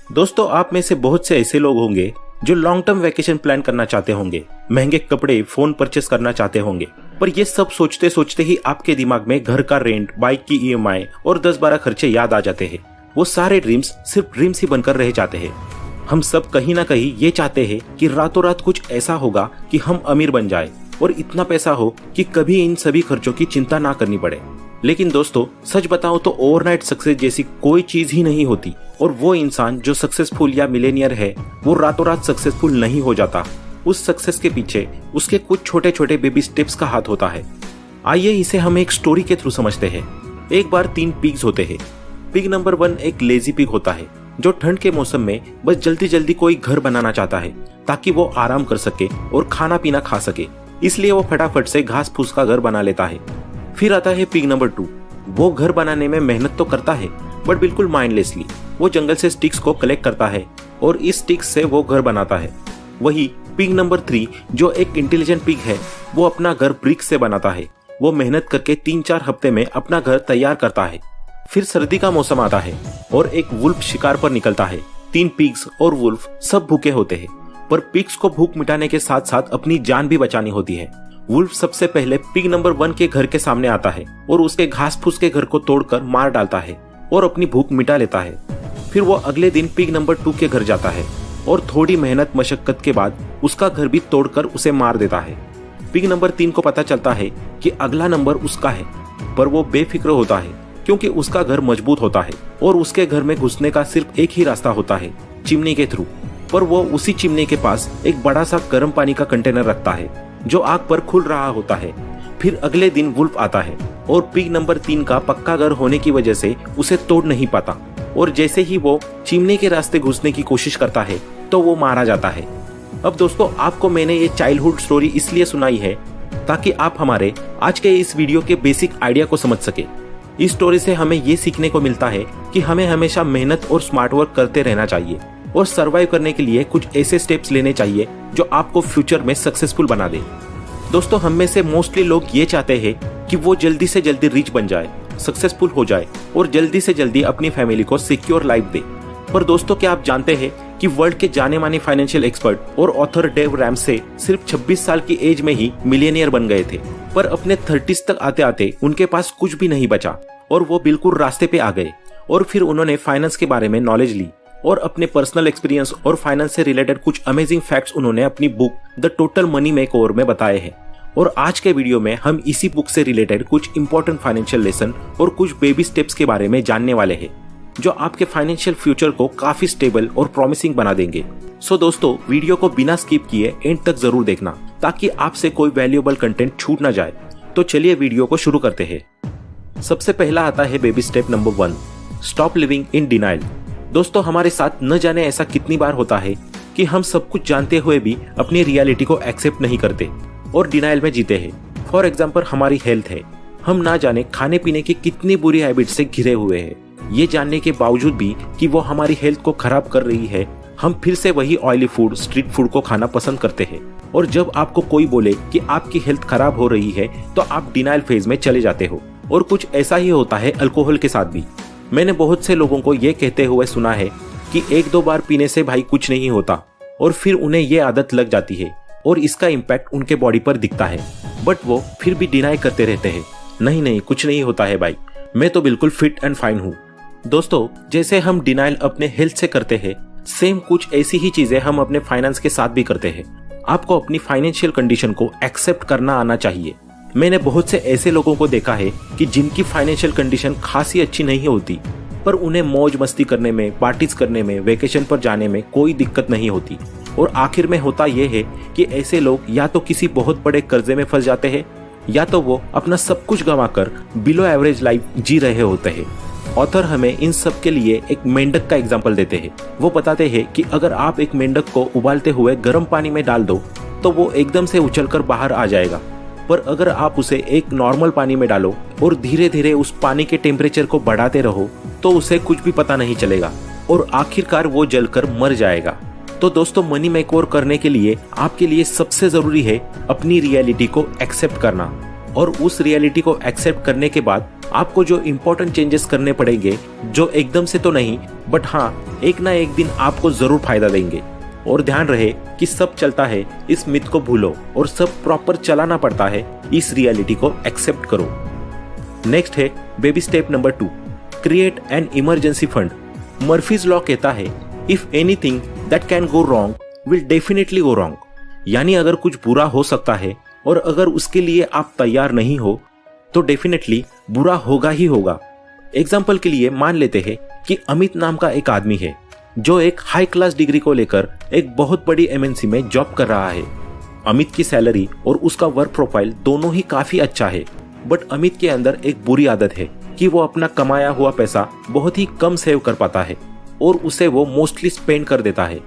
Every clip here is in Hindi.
दोस्तों, आप में से बहुत से ऐसे लोग होंगे जो लॉन्ग टर्म वैकेशन प्लान करना चाहते होंगे, महंगे कपड़े, फोन परचेस करना चाहते होंगे, पर ये सब सोचते सोचते ही आपके दिमाग में घर का रेंट, बाइक की ईएमआई और 10-12 खर्चे याद आ जाते हैं। वो सारे ड्रीम्स सिर्फ ड्रीम्स ही बनकर रह जाते हैं। हम सब कहीं ना कहीं ये चाहते हैं कि रातों रात कुछ ऐसा होगा कि हम अमीर बन जाए और इतना पैसा हो कि कभी इन सभी खर्चों की चिंता ना करनी पड़े। लेकिन दोस्तों, सच बताओ तो ओवरनाइट सक्सेस जैसी कोई चीज ही नहीं होती, और वो इंसान जो सक्सेसफुल या मिलेनियर है वो रातों रात सक्सेसफुल नहीं हो जाता। उस सक्सेस के पीछे उसके कुछ छोटे छोटे बेबी स्टेप्स का हाथ होता है। आइए इसे हम एक स्टोरी के थ्रू समझते हैं। एक बार 3 पिग्स होते हैं। पिग नंबर 1 एक लेजी पिग होता है जो ठंड के मौसम में बस जल्दी जल्दी कोई घर बनाना चाहता है ताकि वो आराम कर सके और खाना पीना खा सके। इसलिए वो फटाफट से घास फूस का घर बना लेता है। फिर आता है पिग नंबर 2। वो घर बनाने में मेहनत तो करता है बट बिल्कुल माइंडलेसली। वो जंगल से स्टिक्स को कलेक्ट करता है और इस स्टिक्स से वो घर बनाता है। वही पिग नंबर 3 जो एक इंटेलिजेंट पिग है, वो अपना घर ब्रिक से बनाता है। वो मेहनत करके 3-4 हफ्ते में अपना घर तैयार करता है। फिर सर्दी का मौसम आता है और एक वुल्फ शिकार पर निकलता है। 3 पिग्स और वुल्फ सब भूखे होते हैं, पर पिग्स को भूख मिटाने के साथ साथ अपनी जान भी बचानी होती है। वुल्फ सबसे पहले पिग नंबर 1 के घर के सामने आता है और उसके घास फूस के घर को तोड़कर मार डालता है और अपनी भूख मिटा लेता है। फिर वो अगले दिन पिग नंबर 2 के घर जाता है और थोड़ी मेहनत मशक्कत के बाद उसका घर भी तोड़कर उसे मार देता है। पिग नंबर 3 को पता चलता है कि अगला नंबर उसका है, पर वो बेफिक्र होता है क्योंकि उसका घर मजबूत होता है और उसके घर में घुसने का सिर्फ एक ही रास्ता होता है, चिमनी के थ्रू। पर वो उसी चिमनी के पास एक बड़ा सा गर्म पानी का कंटेनर रखता है जो आग पर खुल रहा होता है। फिर अगले दिन वुल्फ आता है और पिग नंबर 3 का पक्का घर होने की वजह से उसे तोड़ नहीं पाता, और जैसे ही वो चिमनी के रास्ते घुसने की कोशिश करता है तो वो मारा जाता है। अब दोस्तों, आपको मैंने ये चाइल्डहुड स्टोरी इसलिए सुनाई है ताकि आप हमारे आज के इस वीडियो के बेसिक आइडिया को समझ सके। इस स्टोरी से हमें ये सीखने को मिलता है कि हमें हमेशा मेहनत और स्मार्ट वर्क करते रहना चाहिए और सरवाइव करने के लिए कुछ ऐसे स्टेप्स लेने चाहिए जो आपको फ्यूचर में सक्सेसफुल बना दे। दोस्तों, हम में से मोस्टली लोग ये चाहते हैं कि वो जल्दी से जल्दी रिच बन जाए, सक्सेसफुल हो जाए और जल्दी से जल्दी अपनी फैमिली को सिक्योर लाइफ दे। पर दोस्तों, क्या आप जानते हैं कि वर्ल्ड के जाने माने फाइनेंशियल एक्सपर्ट और ऑथर डेव रैमसे सिर्फ 26 साल की एज में ही मिलियनियर बन गए थे, पर अपने 30s तक आते आते उनके पास कुछ भी नहीं बचा और वो बिल्कुल रास्ते पे आ गए। और फिर उन्होंने फाइनेंस के बारे में नॉलेज ली और अपने पर्सनल एक्सपीरियंस और फाइनेंस से रिलेटेड कुछ अमेजिंग फैक्ट्स उन्होंने अपनी book the total money makeover में बताए हैं। और आज के वीडियो में हम इसी बुक से रिलेटेड कुछ इंपॉर्टेंट फाइनेंशियल लेसन और कुछ बेबी स्टेप्स के बारे में जानने वाले हैं जो आपके फाइनेंशियल फ्यूचर को काफी स्टेबल और प्रॉमिसिंग बना देंगे। सो दोस्तों, वीडियो को बिना स्किप किए एंड तक जरूर देखना ताकि आपसे कोई वैल्यूएबल कंटेंट छूट ना जाए। तो चलिए वीडियो को शुरू करते हैं। सबसे पहला आता है baby step number 1, stop living in denial. दोस्तों, हमारे साथ न जाने ऐसा कितनी बार होता है कि हम सब कुछ जानते हुए भी अपनी रियलिटी को एक्सेप्ट नहीं करते और डिनाइल में जीते हैं। फॉर एग्जाम्पल, हमारी हेल्थ है। हम ना जाने खाने पीने की कितनी बुरी हैबिट से घिरे हुए हैं। ये जानने के बावजूद भी कि वो हमारी हेल्थ को खराब कर रही है, हम फिर से वही ऑयली फूड, स्ट्रीट फूड को खाना पसंद करते हैं। और जब आपको कोई बोले कि आपकी हेल्थ खराब हो रही है तो आप डिनाइल फेज में चले जाते हो। और कुछ ऐसा ही होता है अल्कोहल के साथ भी। मैंने बहुत से लोगों को ये कहते हुए सुना है कि 1-2 बार पीने से भाई कुछ नहीं होता, और फिर उन्हें ये आदत लग जाती है और इसका इम्पैक्ट उनके बॉडी पर दिखता है, बट वो फिर भी डिनाई करते रहते हैं, नहीं नहीं कुछ नहीं होता है भाई, मैं तो बिल्कुल फिट एंड फाइन हूँ। दोस्तों, जैसे हम डिनाइल अपने हेल्थ से करते हैं, सेम कुछ ऐसी ही चीजें हम अपने फाइनेंस के साथ भी करते हैं। आपको अपनी फाइनेंशियल कंडीशन को एक्सेप्ट करना आना चाहिए। मैंने बहुत से ऐसे लोगों को देखा है कि जिनकी फाइनेंशियल कंडीशन खासी अच्छी नहीं होती, पर उन्हें मौज मस्ती करने में, पार्टीज करने में, वेकेशन पर जाने में कोई दिक्कत नहीं होती। और आखिर में होता यह है कि ऐसे लोग या तो किसी बहुत बड़े कर्जे में फंस जाते हैं या तो वो अपना सब कुछ गंवाकर बिलो एवरेज लाइफ जी रहे होते हैं। ऑथर हमें इन सब के लिए एक मेंढक का एग्जाम्पल देते हैं। वो बताते हैं कि अगर आप एक मेंढक को उबालते हुए गर्म पानी में डाल दो तो वो एकदम से उछलकर बाहर आ जाएगा, पर अगर आप उसे एक नॉर्मल पानी में डालो और धीरे धीरे उस पानी के टेम्परेचर को बढ़ाते रहो तो उसे कुछ भी पता नहीं चलेगा और आखिरकार वो जलकर मर जाएगा। तो दोस्तों, मनी मेकओवर करने के लिए आपके लिए सबसे जरूरी है अपनी रियलिटी को एक्सेप्ट करना। और उस रियलिटी को एक्सेप्ट करने के बाद आपको जो इम्पोर्टेंट चेंजेस करने पड़ेंगे, जो एकदम से तो नहीं बट हाँ एक ना एक दिन आपको जरूर फायदा देंगे। और ध्यान रहे कि सब चलता है इस मिथ को भूलो और सब प्रॉपर चलाना पड़ता है इस रियलिटी को एक्सेप्ट करो। नेक्स्ट है baby step number 2, create an emergency fund. Murphy's law कहता है if anything that can go wrong will definitely go wrong, यानी अगर कुछ बुरा हो सकता है और अगर उसके लिए आप तैयार नहीं हो तो डेफिनेटली बुरा होगा ही होगा। एग्जाम्पल के लिए मान लेते हैं कि अमित नाम का एक आदमी है जो एक हाई क्लास डिग्री को लेकर एक बहुत बड़ी एमएनसी में जॉब कर रहा है। अमित की सैलरी और उसका वर्क प्रोफाइल दोनों ही काफी अच्छा है, बट अमित के अंदर एक बुरी आदत है कि वो अपना कमाया हुआ पैसा बहुत ही कम सेव कर पाता है और उसे वो मोस्टली स्पेंड कर देता है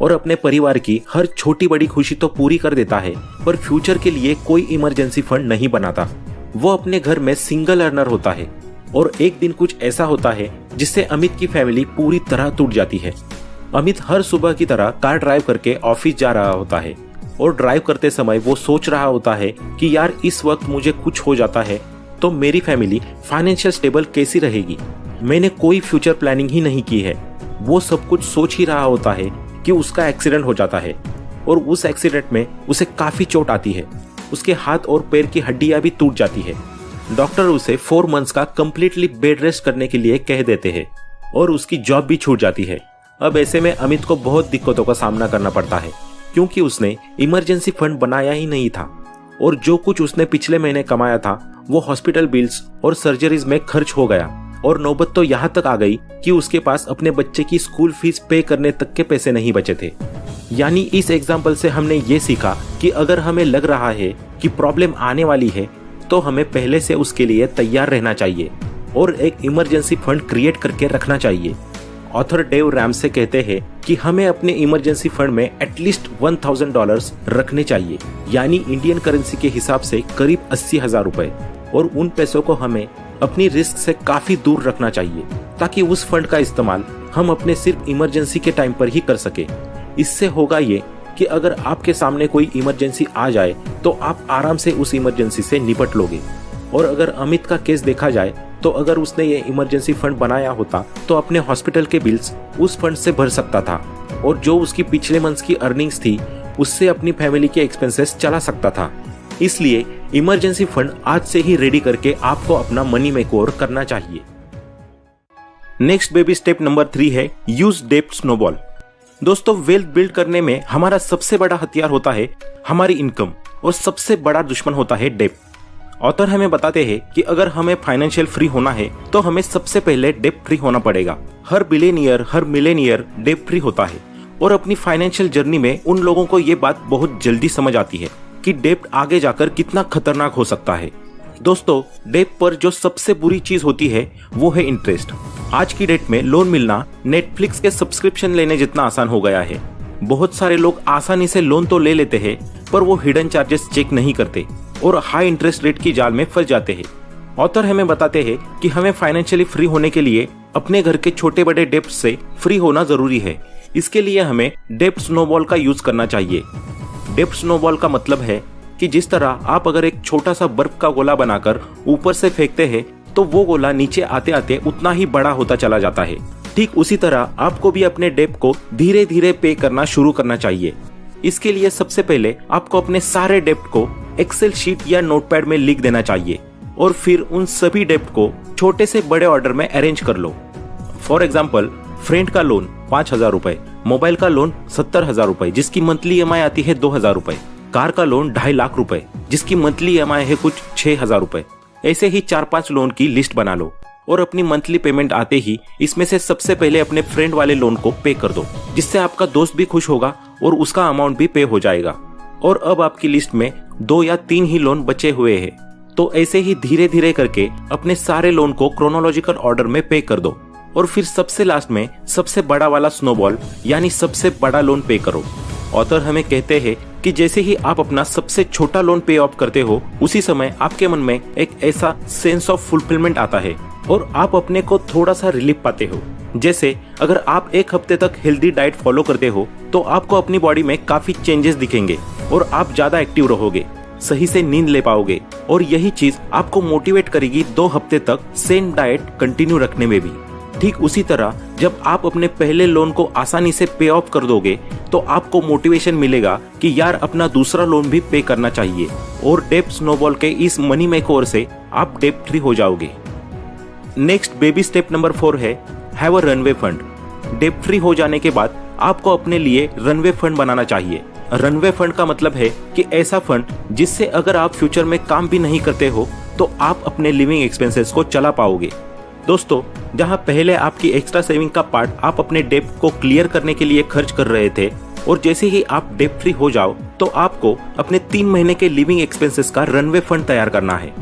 और अपने परिवार की हर छोटी बड़ी खुशी तो पूरी कर देता है, पर फ्यूचर के लिए कोई इमरजेंसी फंड नहीं बनाता। वो अपने घर में सिंगल अर्नर होता है और एक दिन कुछ ऐसा होता है जिससे अमित की फैमिली पूरी तरह टूट जाती है। अमित हर सुबह की तरह कार ड्राइव करके ऑफिस जा रहा होता है और ड्राइव करते समय वो सोच रहा होता है कि यार इस वक्त मुझे कुछ हो जाता है तो मेरी फैमिली फाइनेंशियल स्टेबल कैसी रहेगी, मैंने कोई फ्यूचर प्लानिंग ही नहीं की है। वो सब कुछ सोच ही रहा होता है कि उसका एक्सीडेंट हो जाता है और उस एक्सीडेंट में उसे काफी चोट आती है, उसके हाथ और पैर की हड्डियां भी टूट जाती है। डॉक्टर उसे 4 मंथ्स का कंप्लीटली बेड रेस्ट करने के लिए कह देते हैं और उसकी जॉब भी छूट जाती है। अब ऐसे में अमित को बहुत दिक्कतों का सामना करना पड़ता है क्योंकि उसने इमरजेंसी फंड बनाया ही नहीं था और जो कुछ उसने पिछले महीने कमाया था वो हॉस्पिटल बिल्स और सर्जरीज में खर्च हो गया और नौबत तो यहाँ तक आ गई कि उसके पास अपने बच्चे की स्कूल फीस पे करने तक के पैसे नहीं बचे थे। यानी इस एग्जाम्पल से हमने ये सीखा कि अगर हमें लग रहा है कि प्रॉब्लम आने वाली है तो हमें पहले से उसके लिए तैयार रहना चाहिए और एक इमरजेंसी फंड क्रिएट करके रखना चाहिए। ऑथर डेव रैमसे कहते हैं कि हमें अपने इमरजेंसी फंड में एटलीस्ट $1000 रखने चाहिए, यानी इंडियन करेंसी के हिसाब से करीब 80,000 रुपए, और उन पैसों को हमें अपनी रिस्क से काफी दूर रखना चाहिए ताकि उस फंड का इस्तेमाल हम अपने सिर्फ इमरजेंसी के टाइम पर ही कर सके। इससे होगा ये कि अगर आपके सामने कोई इमरजेंसी आ जाए तो आप आराम से उस इमरजेंसी से निपट लोगे। और अगर अमित का केस देखा जाए तो अगर उसने ये इमरजेंसी फंड बनाया होता तो अपने हॉस्पिटल के बिल्स उस फंड से भर सकता था और जो उसकी पिछले मंथ्स की अर्निंग्स थी उससे अपनी फैमिली के एक्सपेंसेस चला सकता था। इसलिए इमरजेंसी फंड आज से ही रेडी करके आपको अपना मनी मेकओवर करना चाहिए। नेक्स्ट बेबी स्टेप नंबर 3 है यूज डेब्ट स्नोबॉल। दोस्तों, वेल्थ बिल्ड करने में हमारा सबसे बड़ा हथियार होता है हमारी इनकम और सबसे बड़ा दुश्मन होता है डेब्ट। ऑथर हमें बताते हैं कि अगर हमें फाइनेंशियल फ्री होना है तो हमें सबसे पहले डेब्ट फ्री होना पड़ेगा। हर बिलियनियर, हर मिलेनियर डेब्ट फ्री होता है और अपनी फाइनेंशियल जर्नी में उन लोगों को ये बात बहुत जल्दी समझ आती है कि डेब्ट आगे जाकर कितना खतरनाक हो सकता है। दोस्तों, डेब्ट पर जो सबसे बुरी चीज होती है वो है इंटरेस्ट। आज की डेट में लोन मिलना नेटफ्लिक्स के सब्सक्रिप्शन लेने जितना आसान हो गया है। बहुत सारे लोग आसानी से लोन तो ले लेते हैं पर वो हिडन चार्जेस चेक नहीं करते और हाई इंटरेस्ट रेट की जाल में फंस जाते हैं। ऑथर हमें बताते हैं कि हमें फाइनेंशियली फ्री होने के लिए अपने घर के छोटे बड़े डेब्ट से फ्री होना जरूरी है। इसके लिए हमें डेब्ट स्नोबॉल का यूज करना चाहिए। डेब्ट स्नोबॉल का मतलब है कि जिस तरह आप अगर एक छोटा सा बर्फ का गोला बनाकर ऊपर से फेंकते हैं तो वो गोला नीचे आते आते उतना ही बड़ा होता चला जाता है। ठीक उसी तरह आपको भी अपने डेब्ट को धीरे धीरे पे करना शुरू करना चाहिए। इसके लिए सबसे पहले आपको अपने सारे डेब्ट को एक्सेल शीट या नोटपैड में लिख देना चाहिए और फिर उन सभी डेब्ट को छोटे से बड़े ऑर्डर में अरेंज कर लो। फॉर एग्जाम्पल, फ्रेंड का लोन 5,000 रुपए, मोबाइल का लोन 70,000 रुपए जिसकी मंथली EMI आती है 2,000 रुपए, कार का लोन 2.5 लाख रुपए जिसकी मंथली EMI है कुछ 6,000 रुपए। ऐसे ही 4-5 लोन की लिस्ट बना लो और अपनी मंथली पेमेंट आते ही इसमें से सबसे पहले अपने फ्रेंड वाले लोन को पे कर दो, जिससे आपका दोस्त भी खुश होगा और उसका अमाउंट भी पे हो जाएगा। और अब आपकी लिस्ट में 2 या 3 ही लोन बचे हुए हैं, तो ऐसे ही धीरे धीरे करके अपने सारे लोन को क्रोनोलॉजिकल ऑर्डर में पे कर दो और फिर सबसे लास्ट में सबसे बड़ा वाला स्नोबॉल यानी सबसे बड़ा लोन पे करो। ऑथर हमें कहते हैं कि जैसे ही आप अपना सबसे छोटा लोन पे ऑफ करते हो उसी समय आपके मन में एक ऐसा सेंस ऑफ फुलफिलमेंट आता है और आप अपने को थोड़ा सा रिलीफ पाते हो। जैसे अगर आप 1 हफ्ते तक हेल्दी डाइट फॉलो करते हो तो आपको अपनी बॉडी में काफी चेंजेस दिखेंगे और आप ज्यादा एक्टिव रहोगे। सही से नींद ले पाओगे और यही चीज आपको मोटिवेट करेगी 2 हफ्ते तक सेम डाइट कंटिन्यू रखने में भी। ठीक उसी तरह जब आप अपने पहले लोन को आसानी से पे ऑफ कर दोगे तो आपको मोटिवेशन मिलेगा कि यार अपना दूसरा लोन भी पे करना चाहिए और डेब्ट स्नोबॉल के इस मनी मेकर से आप डेब्ट फ्री हो जाओगे। नेक्स्ट बेबी स्टेप नंबर 4 है हैव अ रनवे फंड। डेब्ट फ्री हो जाने के बाद आपको अपने लिए रनवे फंड बनाना चाहिए। रनवे फंड का मतलब है कि ऐसा फंड जिससे अगर आप फ्यूचर में काम भी नहीं करते हो तो आप अपने लिविंग एक्सपेंसेस को चला पाओगे। दोस्तों, जहां पहले आपकी एक्स्ट्रा सेविंग का पार्ट आप अपने डेब्ट को क्लियर करने के लिए खर्च कर रहे थे और जैसे ही आप डेब्ट फ्री हो जाओ तो आपको अपने 3 महीने के लिविंग एक्सपेंसेस का रनवे फंड तैयार करना है।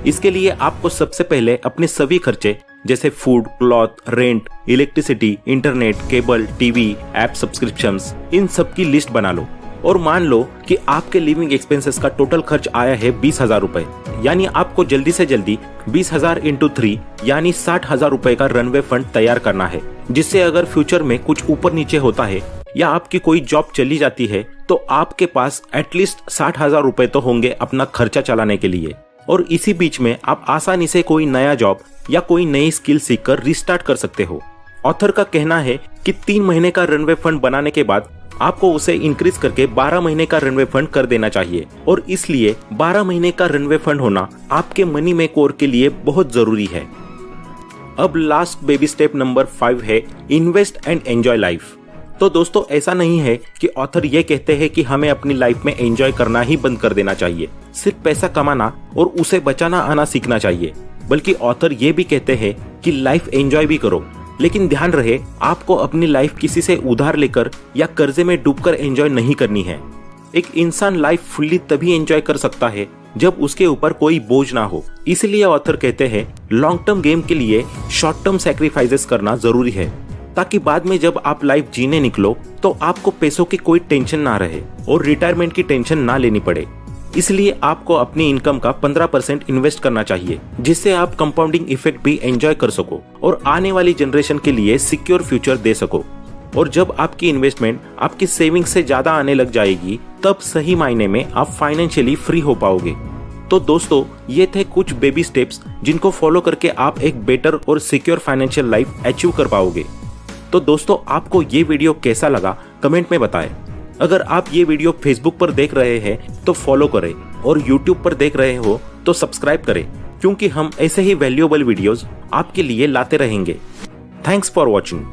इसके लिए आपको सबसे पहले अपने सभी खर्चे जैसे food, cloth, rent, electricity, internet, cable, TV, app subscriptions, इन सब की लिस्ट बना लो और मान लो कि आपके लिविंग एक्सपेंसेस का टोटल खर्च आया है 20,000 रुपए। यानी आपको जल्दी से जल्दी 20,000 × 3 यानी 60,000 रुपए का रनवे फंड तैयार करना है, जिससे अगर फ्यूचर में कुछ ऊपर नीचे होता है या आपकी कोई जॉब चली जाती है तो आपके पास एटलीस्ट 60,000 रुपए तो होंगे अपना खर्चा चलाने के लिए। और इसी बीच में आप आसानी से कोई नया जॉब या कोई नई स्किल सीखकर रिस्टार्ट कर सकते हो। ऑथर का कहना है कि 3 महीने का रनवे फंड बनाने के बाद आपको उसे इंक्रीज करके 12 महीने का रनवे फंड कर देना चाहिए और इसलिए 12 महीने का रनवे फंड होना आपके मनी मेकर के लिए बहुत जरूरी है। अब लास्ट बेबी स्टेप नंबर 5 है इन्वेस्ट एंड एंजॉय लाइफ। तो दोस्तों, ऐसा नहीं है कि ऑथर ये कहते हैं कि हमें अपनी लाइफ में एंजॉय करना ही बंद कर देना चाहिए, सिर्फ पैसा कमाना और उसे बचाना आना सीखना चाहिए, बल्कि ऑथर ये भी कहते हैं कि लाइफ एंजॉय भी करो, लेकिन ध्यान रहे आपको अपनी लाइफ किसी से उधार लेकर या कर्जे में डूबकर एंजॉय नहीं करनी है। एक इंसान लाइफ फुल्ली तभी एंजॉय कर सकता है जब उसके ऊपर कोई बोझ ना हो। इसलिए ऑथर कहते हैं लॉन्ग टर्म गेम के लिए शॉर्ट टर्म सैक्रिफाइसेस करना जरूरी है, ताकि बाद में जब आप लाइफ जीने निकलो तो आपको पैसों की कोई टेंशन ना रहे और रिटायरमेंट की टेंशन ना लेनी पड़े। इसलिए आपको अपनी इनकम का 15% इन्वेस्ट करना चाहिए, जिससे आप कंपाउंडिंग इफेक्ट भी एंजॉय कर सको और आने वाली जनरेशन के लिए सिक्योर फ्यूचर दे सको। और जब आपकी इन्वेस्टमेंट आपकी सेविंग से ज्यादा आने लग जाएगी तब सही मायने में आप फाइनेंशियली फ्री हो पाओगे। तो दोस्तों, ये थे कुछ बेबी स्टेप्स जिनको फॉलो करके आप एक बेटर और सिक्योर फाइनेंशियल लाइफ अचीव कर पाओगे। तो दोस्तों, आपको ये वीडियो कैसा लगा कमेंट में बताएं। अगर आप ये वीडियो फेसबुक पर देख रहे हैं तो फॉलो करें और यूट्यूब पर देख रहे हो तो सब्सक्राइब करें, क्योंकि हम ऐसे ही वैल्यूएबल वीडियोस आपके लिए लाते रहेंगे। Thanks for watching.